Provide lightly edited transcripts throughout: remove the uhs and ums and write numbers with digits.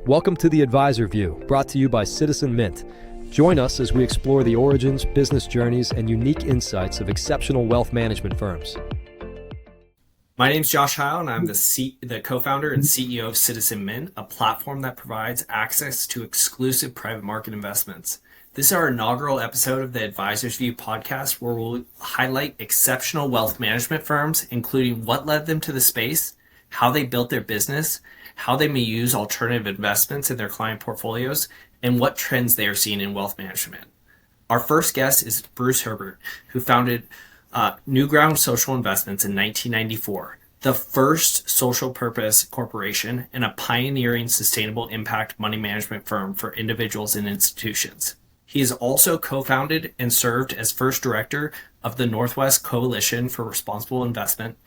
Welcome to the Advisor View, brought to you by Citizen Mint. Join us as we explore the origins, business journeys, and unique insights of exceptional wealth management firms. My name is Josh Heil, and I'm the co-founder and CEO of Citizen Mint, a platform that provides access to exclusive private market investments. This is our inaugural episode of the Advisor's View podcast, where we'll highlight exceptional wealth management firms, including what led them to the space, how they built their business, how they may use alternative investments in their client portfolios, and what trends they are seeing in wealth management. Our first guest is Bruce Herbert, who founded Newgrounds Social Investments in 1994, the first social purpose corporation and a pioneering sustainable impact money management firm for individuals and institutions. He has also co-founded and served as first director of the Northwest Coalition for Responsible Investment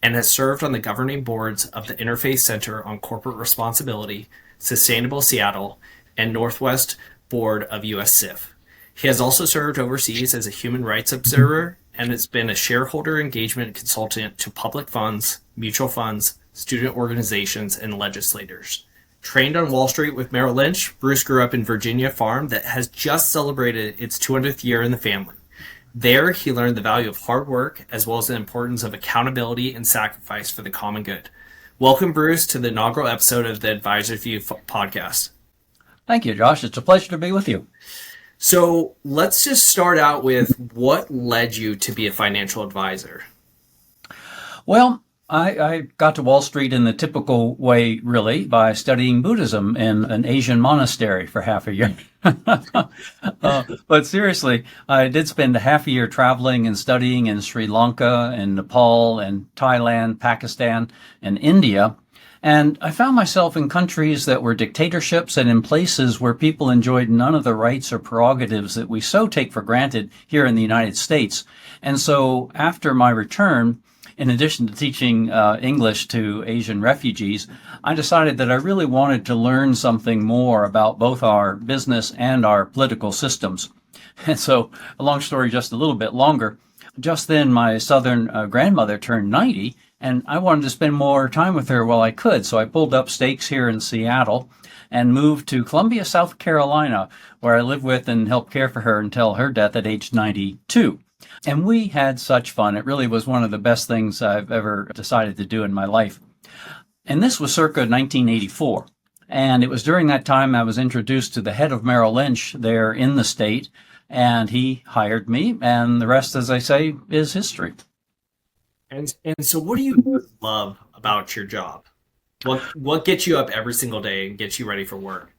and has served on the governing boards of the Interfaith Center on Corporate Responsibility, Sustainable Seattle, and Northwest Board of U.S. CIF. He has also served overseas as a human rights observer and has been a shareholder engagement consultant to public funds, mutual funds, student organizations, and legislators. Trained on Wall Street with Merrill Lynch, Bruce grew up in Virginia farm that has just celebrated its 200th year in the family. There, he learned the value of hard work as well as the importance of accountability and sacrifice for the common good. Welcome, Bruce, to the inaugural episode of the Advisor's View podcast. Thank you, Josh. It's a pleasure to be with you. So let's just start out with what led you to be a financial advisor? Well, I got to Wall Street in the typical way, really, by studying Buddhism in an Asian monastery for half a year. But seriously, I did spend a half a year traveling and studying in Sri Lanka and Nepal and Thailand, Pakistan, and India. And I found myself in countries that were dictatorships and in places where people enjoyed none of the rights or prerogatives that we so take for granted here in the United States. And so after my return, in addition to teaching English to Asian refugees, I decided that I really wanted to learn something more about both our business and our political systems. And so, a long story just a little bit longer, just then my southern grandmother turned 90, and I wanted to spend more time with her while I could. So I pulled up stakes here in Seattle and moved to Columbia, South Carolina, where I lived with and helped care for her until her death at age 92. And we had such fun. It really was one of the best things I've ever decided to do in my life. And this was circa 1984. And it was during that time I was introduced to the head of Merrill Lynch there in the state. And he hired me. And the rest, as I say, is history. And so what do you love about your job? What gets you up every single day and gets you ready for work?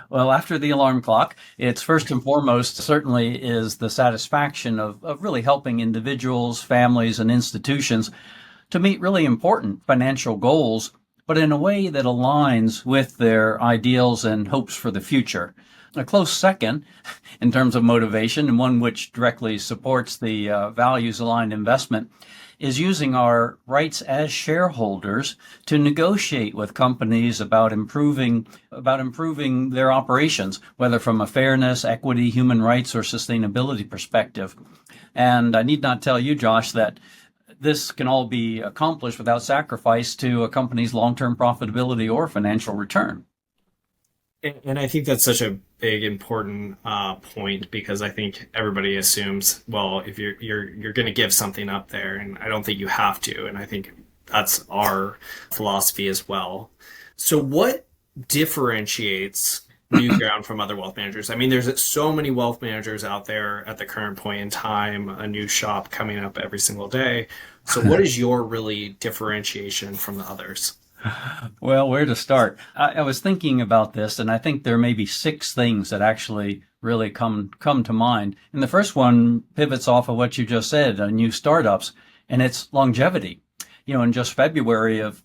Well, after the alarm clock, it's first and foremost certainly is the satisfaction of really helping individuals, families, and institutions to meet really important financial goals, but in a way that aligns with their ideals and hopes for the future. A close second in terms of motivation, and one which directly supports the values-aligned investment, is using our rights as shareholders to negotiate with companies about improving their operations, whether from a fairness, equity, human rights, or sustainability perspective. And I need not tell you, Josh, that this can all be accomplished without sacrifice to a company's long-term profitability or financial return. And I think that's such a big, important point, because I think everybody assumes, well, if you're going to give something up there, and I don't think you have to. And I think that's our philosophy as well. So what differentiates Newground from other wealth managers? I mean, there's so many wealth managers out there at the current point in time, a new shop coming up every single day. So what is your really differentiation from the others? Well, where to start? I was thinking about this, and I think there may be 6 things that actually really come to mind. And the first one pivots off of what you just said, new startups, and it's longevity. In just February of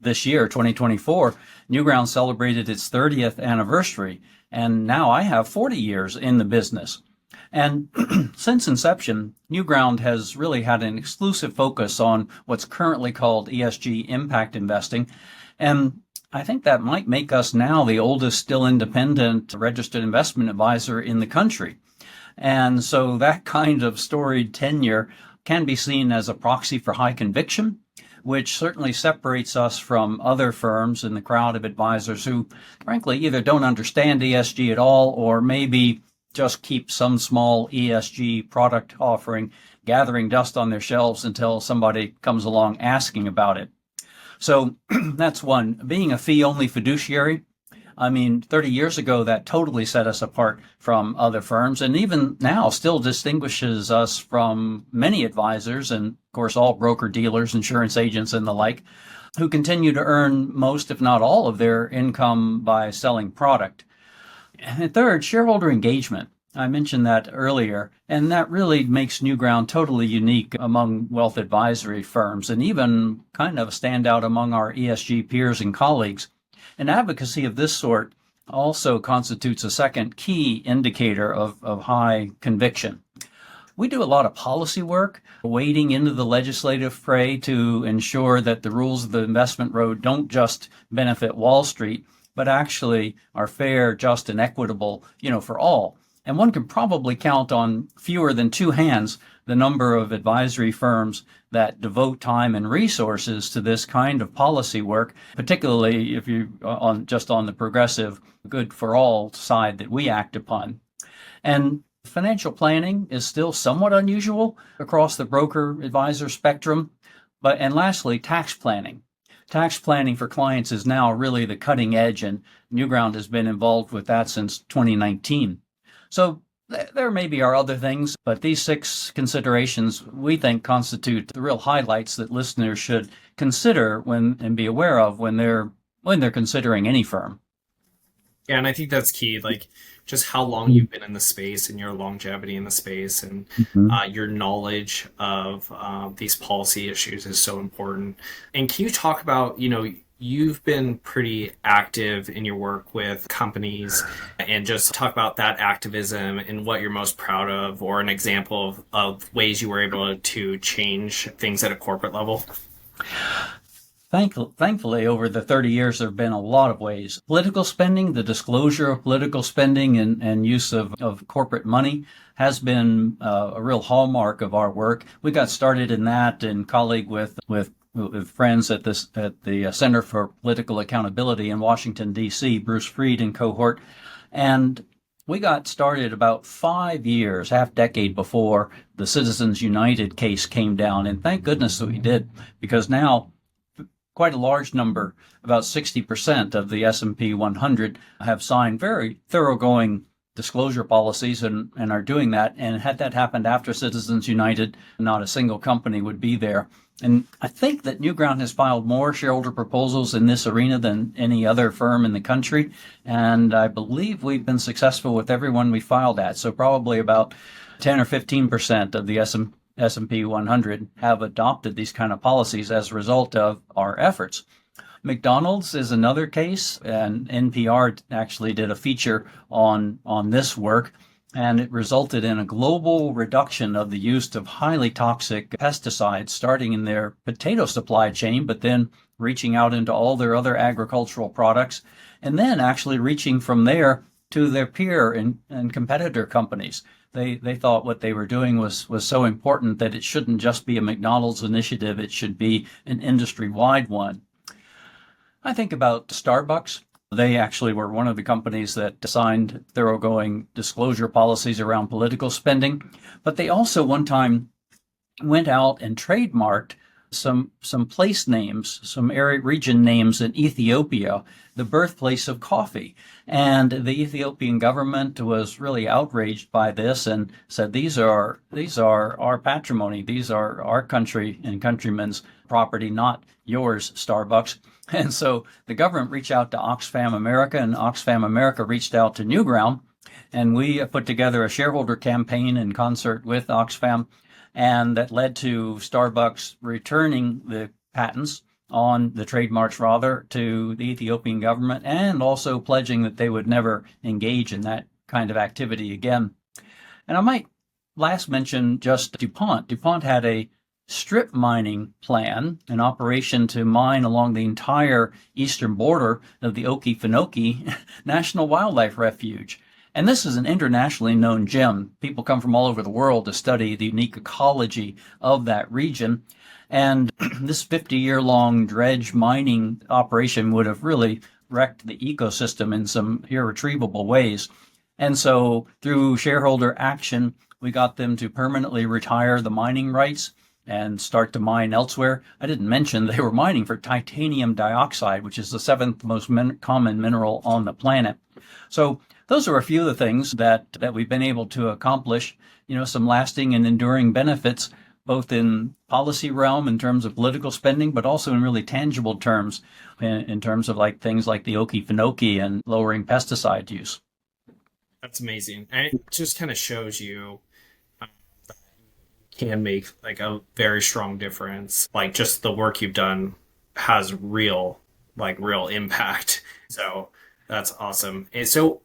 this year, 2024, Newground celebrated its 30th anniversary, and now I have 40 years in the business. And since inception, Newground has really had an exclusive focus on what's currently called ESG impact investing. And I think that might make us now the oldest still independent registered investment advisor in the country. And so that kind of storied tenure can be seen as a proxy for high conviction, which certainly separates us from other firms in the crowd of advisors who, frankly, either don't understand ESG at all or maybe just keep some small ESG product offering gathering dust on their shelves until somebody comes along asking about it. So that's one. Being a fee-only fiduciary, 30 years ago, that totally set us apart from other firms, and even now still distinguishes us from many advisors and, of course, all broker-dealers, insurance agents, and the like, who continue to earn most, if not all, of their income by selling product. And third, shareholder engagement. I mentioned that earlier, and that really makes Newground totally unique among wealth advisory firms and even kind of stand out among our ESG peers and colleagues. And advocacy of this sort also constitutes a second key indicator of high conviction. We do a lot of policy work, wading into the legislative fray to ensure that the rules of the investment road don't just benefit Wall Street, but actually are fair, just, and equitable, for all. And one can probably count on fewer than two hands the number of advisory firms that devote time and resources to this kind of policy work, particularly if you're on the progressive good for all side that we act upon. And financial planning is still somewhat unusual across the broker advisor spectrum. And lastly, tax planning. Tax planning for clients is now really the cutting edge, and Newground has been involved with that since 2019. So there maybe are other things, but these 6 considerations we think constitute the real highlights that listeners should consider and be aware of when they're considering any firm. Yeah, and I think that's key, like just how long you've been in the space and your longevity in the space and your knowledge of these policy issues is so important. And can you talk about, you've been pretty active in your work with companies, and just talk about that activism and what you're most proud of, or an example of ways you were able to change things at a corporate level? Thankfully, over the 30 years, there have been a lot of ways. Political spending, the disclosure of political spending and use of corporate money has been a real hallmark of our work. We got started in that in colleague with friends at the Center for Political Accountability in Washington, D.C., Bruce Freed and cohort. And we got started about 5 years, half-decade before the Citizens United case came down. And thank goodness that we did, because now quite a large number, about 60% of the S&P 100 have signed very thoroughgoing disclosure policies and are doing that. And had that happened after Citizens United, not a single company would be there. And I think that Newground has filed more shareholder proposals in this arena than any other firm in the country. And I believe we've been successful with every one we filed at. So probably about 10 or 15% of the S&P 100 have adopted these kind of policies as a result of our efforts. McDonald's is another case, and NPR actually did a feature on this work, and it resulted in a global reduction of the use of highly toxic pesticides, starting in their potato supply chain, but then reaching out into all their other agricultural products, and then actually reaching from there to their peer and competitor companies. They thought what they were doing was so important that it shouldn't just be a McDonald's initiative, it should be an industry-wide one. I think about Starbucks. They actually were one of the companies that signed thoroughgoing disclosure policies around political spending, but they also one time went out and trademarked some place names, some area region names in Ethiopia, the birthplace of coffee. And the Ethiopian government was really outraged by this and said, these are our patrimony, these are our country and countrymen's property, not yours, Starbucks. And so the government reached out to Oxfam America, and Oxfam America reached out to Newground, and we put together a shareholder campaign in concert with Oxfam, and that led to Starbucks returning the patents on the trademarks, rather, to the Ethiopian government, and also pledging that they would never engage in that kind of activity again. And I might last mention just DuPont. DuPont had a strip mining plan, an operation to mine along the entire eastern border of the Okefenokee National Wildlife Refuge. And this is an internationally known gem. People come from all over the world to study the unique ecology of that region. And this 50-year-long dredge mining operation would have really wrecked the ecosystem in some irretrievable ways. And so through shareholder action, we got them to permanently retire the mining rights and start to mine elsewhere. I didn't mention they were mining for titanium dioxide, which is the seventh most common mineral on the planet. So those are a few of the things that we've been able to accomplish, some lasting and enduring benefits, both in policy realm in terms of political spending, but also in really tangible terms, in terms of like things like the Okefenokee and lowering pesticide use. That's amazing. And it just kind of shows you can make like a very strong difference. Like just the work you've done has real impact. So that's awesome. And so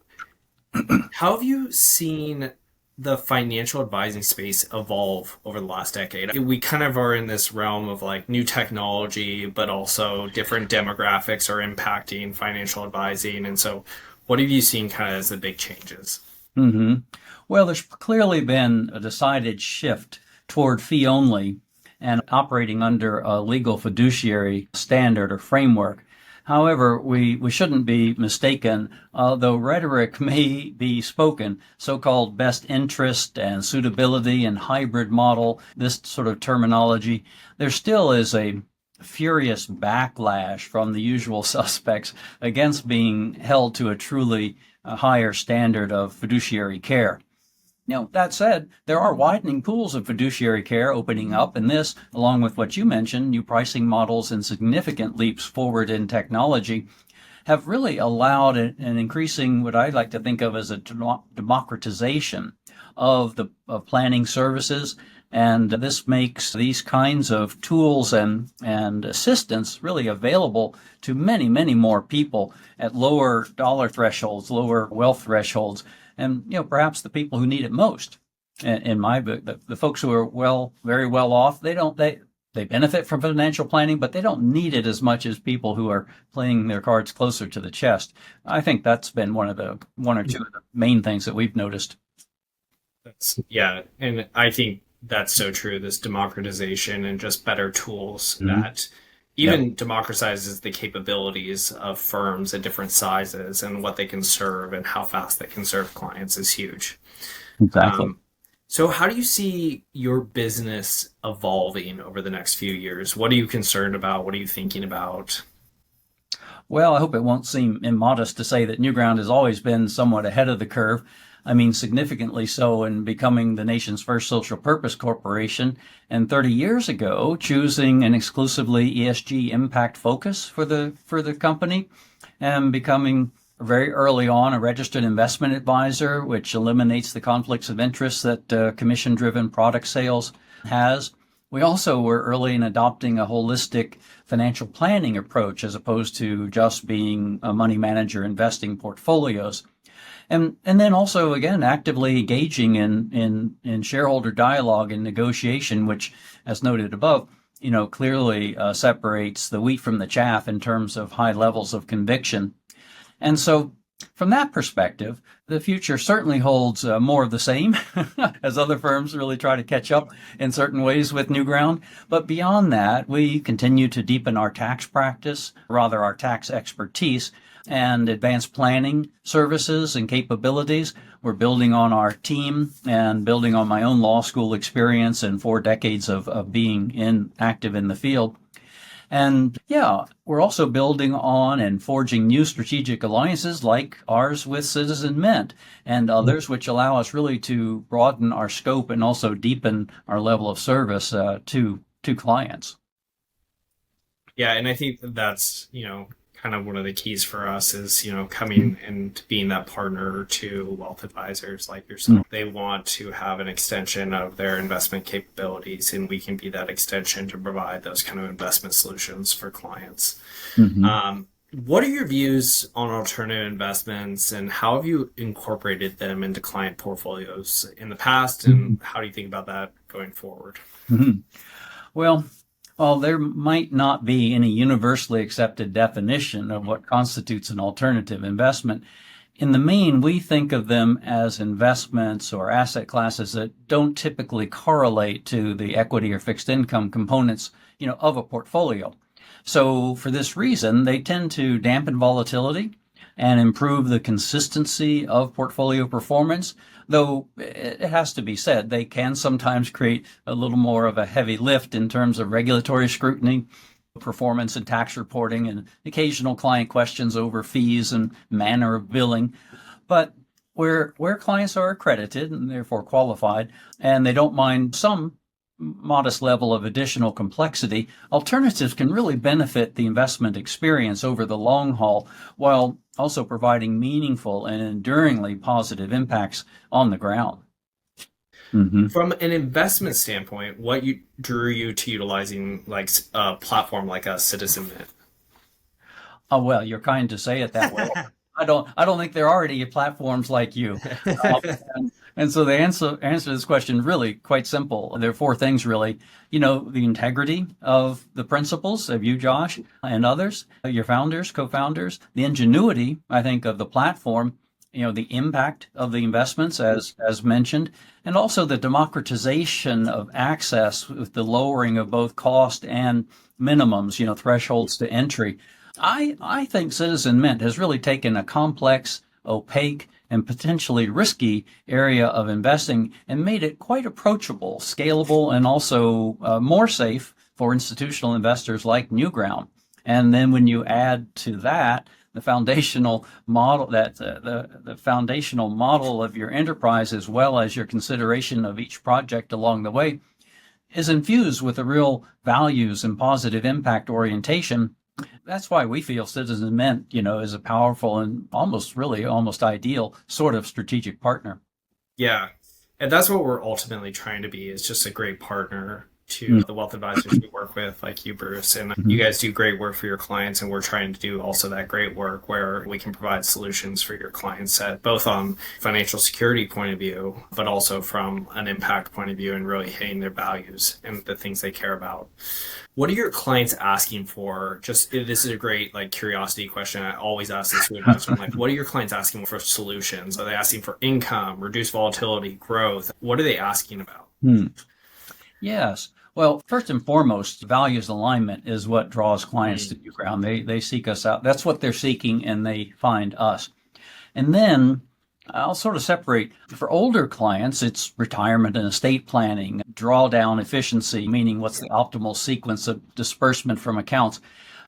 how have you seen the financial advising space evolve over the last decade? We kind of are in this realm of like new technology, but also different demographics are impacting financial advising. And so what have you seen kind of as the big changes? Mm-hmm. Well, there's clearly been a decided shift toward fee only and operating under a legal fiduciary standard or framework. However, we shouldn't be mistaken, though rhetoric may be spoken, so-called best interest and suitability and hybrid model, this sort of terminology, there still is a furious backlash from the usual suspects against being held to a truly higher standard of fiduciary care. That said, there are widening pools of fiduciary care opening up, and this, along with what you mentioned, new pricing models and significant leaps forward in technology, have really allowed an increasing, what I like to think of as a democratization of planning services. And this makes these kinds of tools and assistance really available to many, many more people at lower dollar thresholds, lower wealth thresholds, and perhaps the people who need it most. In my book, the folks who are very well off, they benefit from financial planning, but they don't need it as much as people who are playing their cards closer to the chest. I think that's been one or two of the main things that we've noticed. Yeah, and I think that's so true. This democratization and just better tools that even democratizes the capabilities of firms at different sizes and what they can serve and how fast they can serve clients is huge. Exactly. So how do you see your business evolving over the next few years? What are you concerned about? What are you thinking about? Well, I hope it won't seem immodest to say that Newground has always been somewhat ahead of the curve. I mean, significantly so in becoming the nation's first social purpose corporation, and 30 years ago, choosing an exclusively ESG impact focus for the company, and becoming very early on a registered investment advisor, which eliminates the conflicts of interest that commission-driven product sales has. We also were early in adopting a holistic financial planning approach as opposed to just being a money manager investing portfolios. And then also, again, actively engaging in shareholder dialogue and negotiation, which, as noted above, clearly separates the wheat from the chaff in terms of high levels of conviction. And so from that perspective, the future certainly holds more of the same as other firms really try to catch up in certain ways with Newground. But beyond that, we continue to deepen our tax practice, rather our tax expertise, and advanced planning services and capabilities. We're building on our team and building on my own law school experience and 4 decades of being active in the field. And we're also building on and forging new strategic alliances like ours with Citizen Mint and others, which allow us really to broaden our scope and also deepen our level of service to clients. Yeah, and I think that's, kind of one of the keys for us is, coming and being that partner to wealth advisors like yourself. They want to have an extension of their investment capabilities, and we can be that extension to provide those kind of investment solutions for clients. What are your views on alternative investments, and how have you incorporated them into client portfolios in the past, and how do you think about that going forward? Well, while there might not be any universally accepted definition of what constitutes an alternative investment, in the main, we think of them as investments or asset classes that don't typically correlate to the equity or fixed income components, of a portfolio. So for this reason, they tend to dampen volatility and improve the consistency of portfolio performance. Though it has to be said, they can sometimes create a little more of a heavy lift in terms of regulatory scrutiny, performance and tax reporting, and occasional client questions over fees and manner of billing. But where clients are accredited and therefore qualified, and they don't mind some modest level of additional complexity, alternatives can really benefit the investment experience over the long haul, while also providing meaningful and enduringly positive impacts on the ground. Mm-hmm. From an investment standpoint, what drew you to utilizing like a platform like a Citizen Mint? Oh, well, you're kind to say it that way. I don't think there are any platforms like you. And so the answer to this question really quite simple. There are four things really. The integrity of the principles of you, Josh, and others, your founders, co-founders, the ingenuity, I think, of the platform, the impact of the investments as mentioned, and also the democratization of access with the lowering of both cost and minimums, thresholds to entry. I think Citizen Mint has really taken a complex, opaque, and potentially risky area of investing and made it quite approachable, scalable, and also more safe for institutional investors like Newground. And then when you add to that the foundational model, the foundational model of your enterprise, as well as your consideration of each project along the way, is infused with a real values and positive impact orientation. That's why we feel Citizen Mint, is a powerful and almost ideal sort of strategic partner. Yeah. And that's what we're ultimately trying to be, is just a great partner to the wealth advisors we work with, like you, Bruce. And you guys do great work for your clients, and we're trying to do also that great work where we can provide solutions for your client set, both on financial security point of view, but also from an impact point of view, and really hitting their values and the things they care about. What are your clients asking for? This is a great curiosity question. I always ask this to investors. What are your clients asking for solutions? Are they asking for income, reduced volatility, growth? What are they asking about? Yes. Well, first and foremost, values alignment is what draws clients to Newground. They seek us out. That's what they're seeking, and they find us. And then I'll sort of separate. For older clients, it's retirement and estate planning, drawdown efficiency, meaning what's the optimal sequence of disbursement from accounts,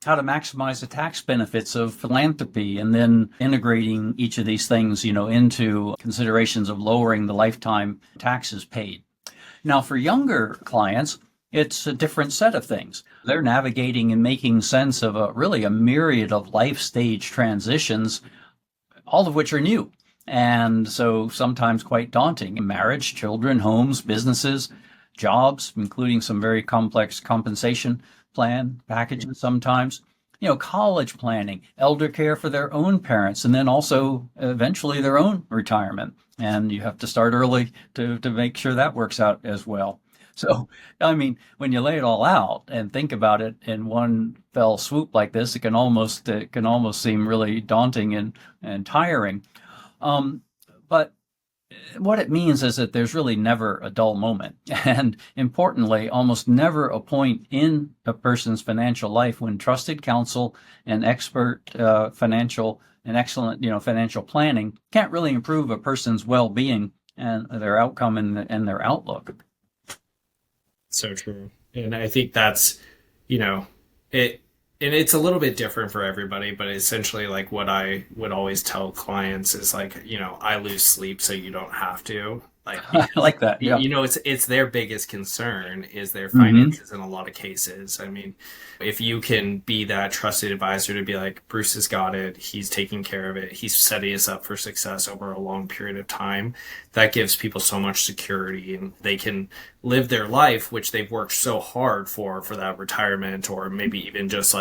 how to maximize the tax benefits of philanthropy, and then integrating each of these things, into considerations of lowering the lifetime taxes paid. Now, for younger clients, it's a different set of things. They're navigating and making sense of a myriad of life stage transitions, all of which are new, and so sometimes quite daunting. Marriage, children, homes, businesses, jobs, including some very complex compensation plan packages sometimes, college planning, elder care for their own parents, and then also eventually their own retirement. And you have to start early to make sure that works out as well. So, when you lay it all out and think about it in one fell swoop like this, it can almost seem really daunting and tiring. But what it means is that there's really never a dull moment, and importantly, almost never a point in a person's financial life when trusted counsel and expert financial and excellent financial planning can't really improve a person's well-being and their outcome and their outlook. So true. And I think that's, it, and it's a little bit different for everybody, but essentially what I would always tell clients is I lose sleep so you don't have to. I like that. Yeah. It's their biggest concern is their finances in a lot of cases. If you can be that trusted advisor to be like, Bruce has got it, he's taking care of it, he's setting us up for success over a long period of time, that gives people so much security, and they can live their life, which they've worked so hard for that retirement, or maybe even just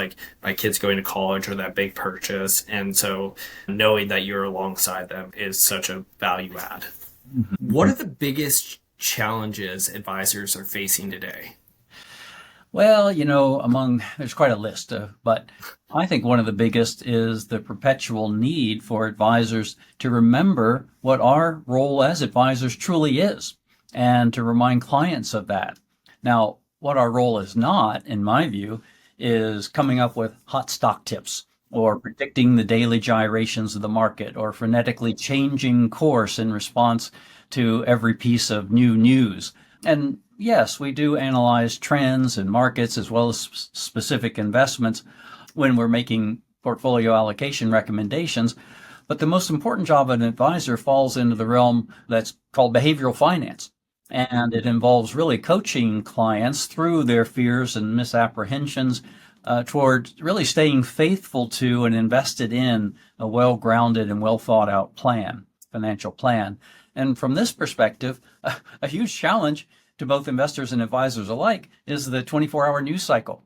my kids going to college or that big purchase. And so knowing that you're alongside them is such a value add. What are the biggest challenges advisors are facing today? Well, there's quite a list, but I think one of the biggest is the perpetual need for advisors to remember what our role as advisors truly is and to remind clients of that. Now, what our role is not, in my view, is coming up with hot stock tips or predicting the daily gyrations of the market or frenetically changing course in response to every piece of new news. And yes, we do analyze trends in markets as well as specific investments when we're making portfolio allocation recommendations. But the most important job of an advisor falls into the realm that's called behavioral finance. And it involves really coaching clients through their fears and misapprehensions toward really staying faithful to and invested in a well-grounded and well-thought-out financial plan. And from this perspective, a huge challenge to both investors and advisors alike is the 24-hour news cycle,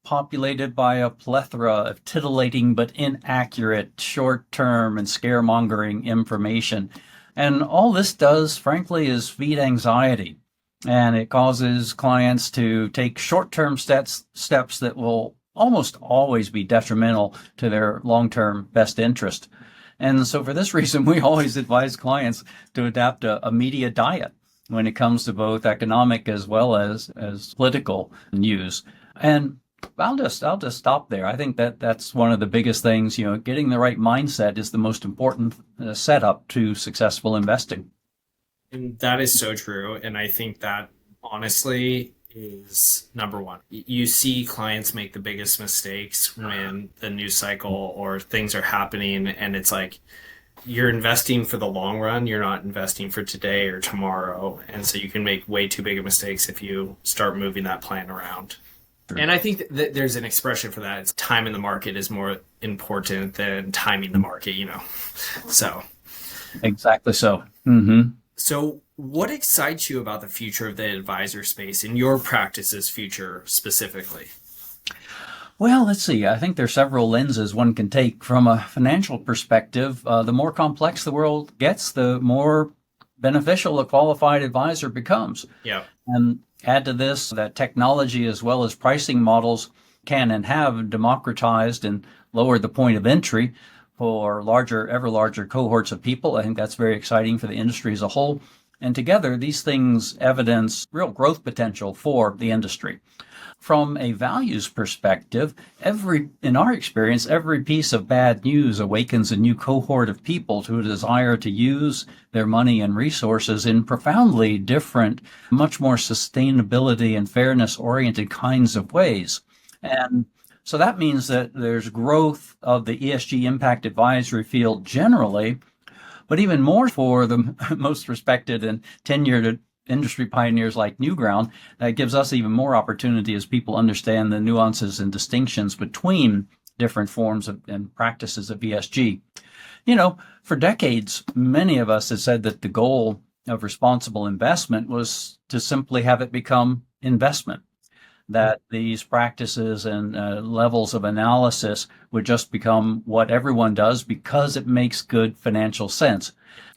populated by a plethora of titillating but inaccurate, short-term and scaremongering information. And all this does, frankly, is feed anxiety. And it causes clients to take short-term steps that will almost always be detrimental to their long-term best interest. And so for this reason, we always advise clients to adapt a media diet when it comes to both economic as well as political news. And I'll just stop there. I think that's one of the biggest things. Getting the right mindset is the most important setup to successful investing. And that is so true. And I think that honestly is number one. You see clients make the biggest mistakes when the news cycle or things are happening, and it's like you're investing for the long run. You're not investing for today or tomorrow. And so you can make way too big of mistakes if you start moving that plan around. Sure. And I think that there's an expression for that. It's time in the market is more important than timing the market, So. Exactly so. Mm-hmm. So what excites you about the future of the advisor space in your practice's future specifically? Well, let's see. I think there are several lenses one can take. From a financial perspective, the more complex the world gets, the more beneficial a qualified advisor becomes. Yeah. And add to this that technology as well as pricing models can and have democratized and lowered the point of entry for ever larger cohorts of people. I think that's very exciting for the industry as a whole. And together, these things evidence real growth potential for the industry. From a values perspective, in our experience, every piece of bad news awakens a new cohort of people to a desire to use their money and resources in profoundly different, much more sustainability and fairness-oriented kinds of ways. And so that means that there's growth of the ESG impact advisory field generally, but even more for the most respected and tenured industry pioneers like Newground. That gives us even more opportunity as people understand the nuances and distinctions between different forms and practices of ESG. For decades, many of us have said that the goal of responsible investment was to simply have it become investment, that these practices and levels of analysis would just become what everyone does because it makes good financial sense.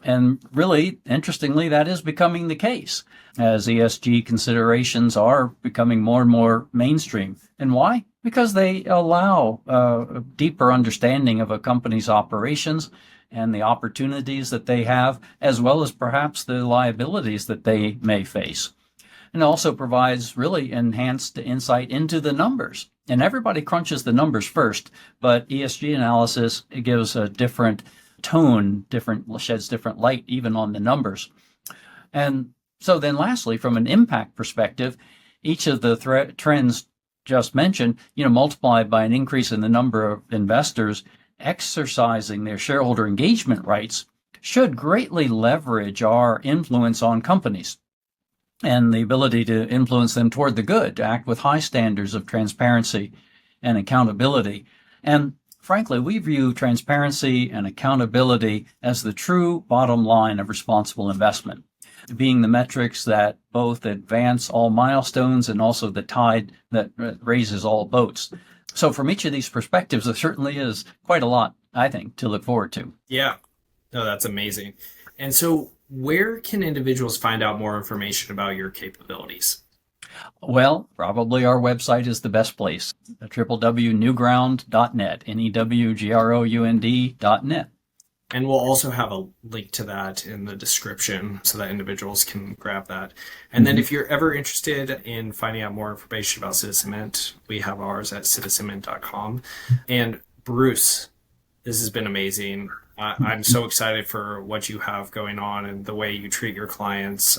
And really, interestingly, that is becoming the case as ESG considerations are becoming more and more mainstream. And why? Because they allow a deeper understanding of a company's operations and the opportunities that they have, as well as perhaps the liabilities that they may face. And also provides really enhanced insight into the numbers. And everybody crunches the numbers first, but ESG analysis, it gives a different tone, sheds different light even on the numbers. And so then lastly, from an impact perspective, each of the trends just mentioned, multiplied by an increase in the number of investors exercising their shareholder engagement rights, should greatly leverage our influence on companies and the ability to influence them toward the good, to act with high standards of transparency and accountability. And frankly, we view transparency and accountability as the true bottom line of responsible investment, being the metrics that both advance all milestones and also the tide that raises all boats. So from each of these perspectives, there certainly is quite a lot, I think, to look forward to. Yeah. No, that's amazing. And so where can individuals find out more information about your capabilities? Well, probably our website is the best place, www.newground.net, NEWGROUND.net. And we'll also have a link to that in the description so that individuals can grab that. And then if you're ever interested in finding out more information about Citizen Mint, we have ours at citizenmint.com. And Bruce, this has been amazing. I'm so excited for what you have going on and the way you treat your clients.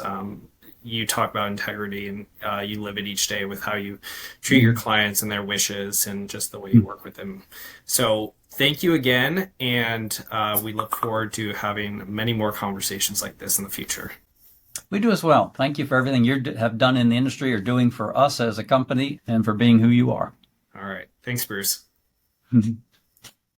You talk about integrity, and you live it each day with how you treat your clients and their wishes and just the way you work with them. So thank you again, and we look forward to having many more conversations like this in the future. We do as well. Thank you for everything you have done in the industry or doing for us as a company and for being who you are. All right. Thanks, Bruce.